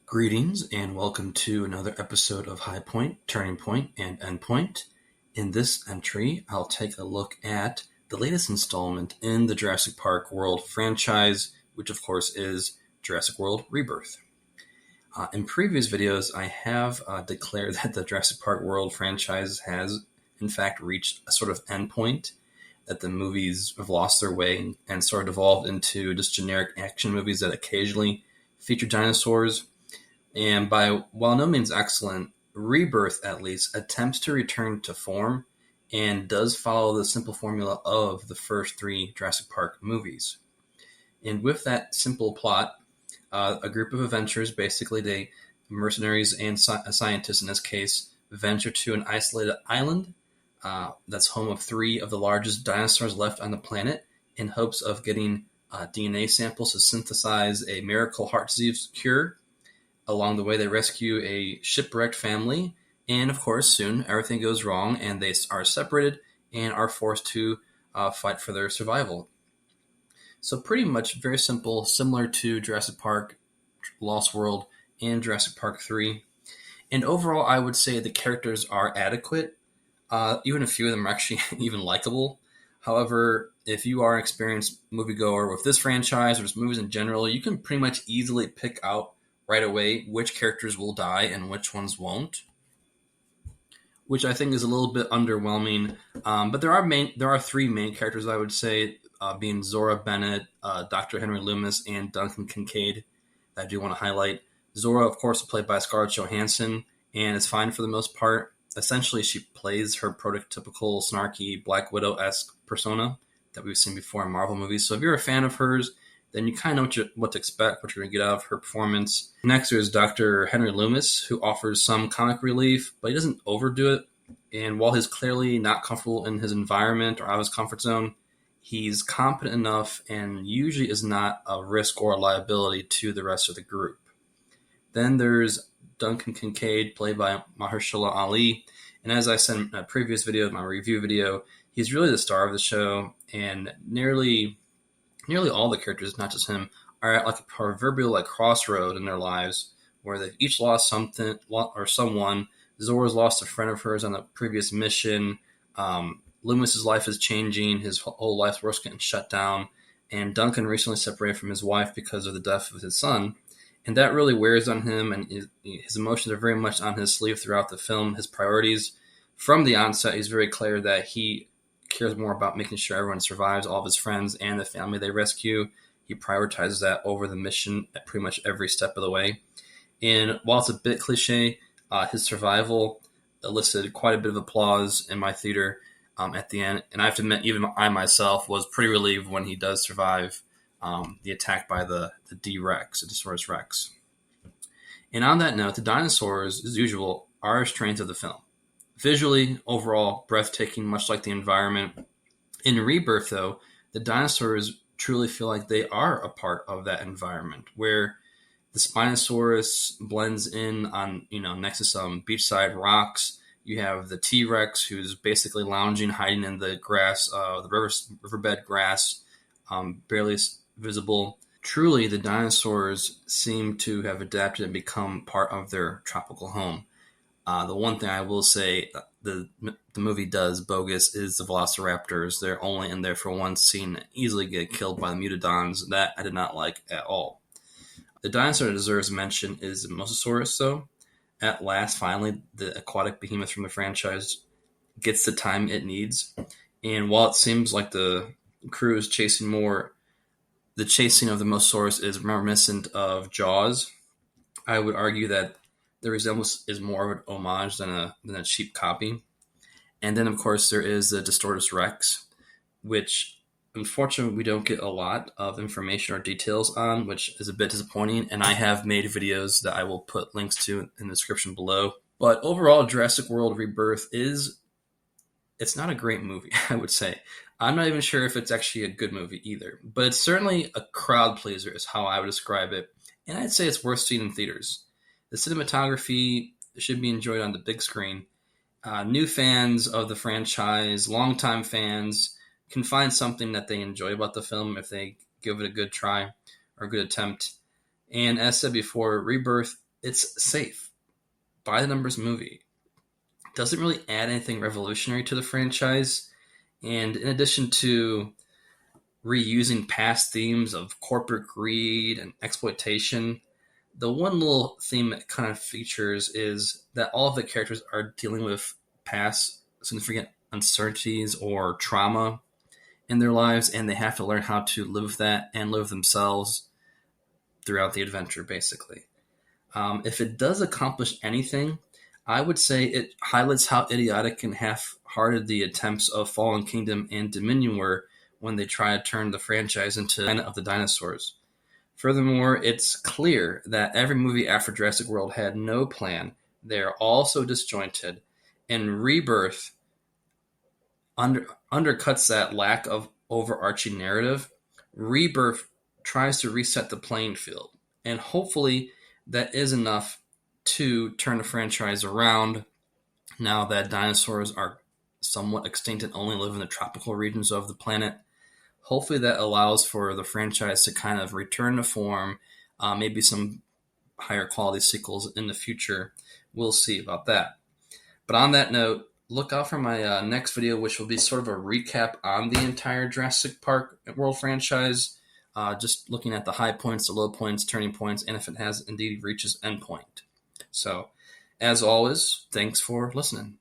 Greetings and welcome to another episode of High Point, Turning Point, and Endpoint. In this entry, I'll take a look at the latest installment in the Jurassic Park World franchise, which of course is Jurassic World Rebirth. In previous videos, I have declared that the Jurassic Park World franchise has in fact reached a sort of endpoint, that the movies have lost their way and sort of evolved into just generic action movies that occasionally feature dinosaurs. And while no means excellent, Rebirth at least attempts to return to form and does follow the simple formula of the first three Jurassic Park movies. And with that simple plot, a group of adventurers, basically mercenaries and scientists in this case, venture to an isolated island that's home of three of the largest dinosaurs left on the planet in hopes of getting DNA samples to synthesize a miracle heart disease cure. Along the way, they rescue a shipwrecked family, and of course, soon everything goes wrong, and they are separated and are forced to fight for their survival. So pretty much very simple, similar to Jurassic Park, Lost World, and Jurassic Park 3. And overall, I would say the characters are adequate. Even a few of them are actually even likable. However, if you are an experienced moviegoer with this franchise or just movies in general, you can pretty much easily pick out right away which characters will die and which ones won't, which I think is a little bit underwhelming. But there are three main characters, I would say, being Zora Bennett, Dr. Henry Loomis, and Duncan Kincaid, that I do want to highlight. Zora, of course, is played by Scarlett Johansson, and is fine for the most part. Essentially, she plays her prototypical snarky Black Widow-esque persona that we've seen before in Marvel movies. So if you're a fan of hers, then you kind of know what to expect, what you're going to get out of her performance. Next, there's Dr. Henry Loomis, who offers some comic relief, but he doesn't overdo it. And while he's clearly not comfortable in his environment or out of his comfort zone, he's competent enough and usually is not a risk or a liability to the rest of the group. Then there's Duncan Kincaid, played by Mahershala Ali. And as I said in a previous video, my review video, he's really the star of the show, and nearly all the characters, not just him, are at like a proverbial crossroad in their lives where they've each lost something or someone. Zora's lost a friend of hers on a previous mission. Loomis's life is changing. His whole life's work's getting shut down. And Duncan recently separated from his wife because of the death of his son. And that really wears on him, and his emotions are very much on his sleeve throughout the film. His priorities from the onset, he's very clear that he cares more about making sure everyone survives, all of his friends and the family they rescue. He prioritizes that over the mission at pretty much every step of the way. And while it's a bit cliche, his survival elicited quite a bit of applause in my theater at the end. And I have to admit, even I myself was pretty relieved when he does survive the attack by the D-Rex, the Distortus Rex. And on that note, the dinosaurs, as usual, are strengths of the film. Visually, overall, breathtaking, much like the environment. In Rebirth, though, the dinosaurs truly feel like they are a part of that environment, where the Spinosaurus blends in on, next to some beachside rocks. You have the T-Rex, who's basically lounging, hiding in the grass, the riverbed grass, barely visible. Truly, the dinosaurs seem to have adapted and become part of their tropical home. The one thing I will say the movie does bogus is the velociraptors. They're only in there for one scene and easily get killed by the mutodons. That I did not like at all. The dinosaur that deserves mention is the Mosasaurus, though. At last, finally, the aquatic behemoth from the franchise gets the time it needs. And while it seems like the crew is chasing more, the chasing of the Mosasaurus is reminiscent of Jaws. I would argue that the resemblance is more of an homage than a cheap copy. And then, of course, there is the Distortus Rex, which, unfortunately, we don't get a lot of information or details on, which is a bit disappointing. And I have made videos that I will put links to in the description below. But overall, Jurassic World Rebirth it's not a great movie, I would say. I'm not even sure if it's actually a good movie either. But it's certainly a crowd pleaser is how I would describe it. And I'd say it's worth seeing in theaters. The cinematography should be enjoyed on the big screen. New fans of the franchise, longtime fans, can find something that they enjoy about the film if they give it a good try or a good attempt. And as said before, Rebirth it's safe, by the numbers movie. Doesn't really add anything revolutionary to the franchise. And in addition to reusing past themes of corporate greed and exploitation, the one little theme it kind of features is that all of the characters are dealing with past significant uncertainties or trauma in their lives, and they have to learn how to live with that and live themselves throughout the adventure, basically. If it does accomplish anything, I would say it highlights how idiotic and half-hearted the attempts of Fallen Kingdom and Dominion were when they try to turn the franchise into Planet of the Dinosaurs. Furthermore, it's clear that every movie after Jurassic World had no plan. They're all so disjointed, and Rebirth undercuts that lack of overarching narrative. Rebirth tries to reset the playing field, and hopefully that is enough to turn the franchise around now that dinosaurs are somewhat extinct and only live in the tropical regions of the planet. Hopefully that allows for the franchise to kind of return to form, maybe some higher quality sequels in the future. We'll see about that. But on that note, look out for my next video, which will be sort of a recap on the entire Jurassic Park World franchise, just looking at the high points, the low points, turning points, and if it has indeed reached its end point. So, as always, thanks for listening.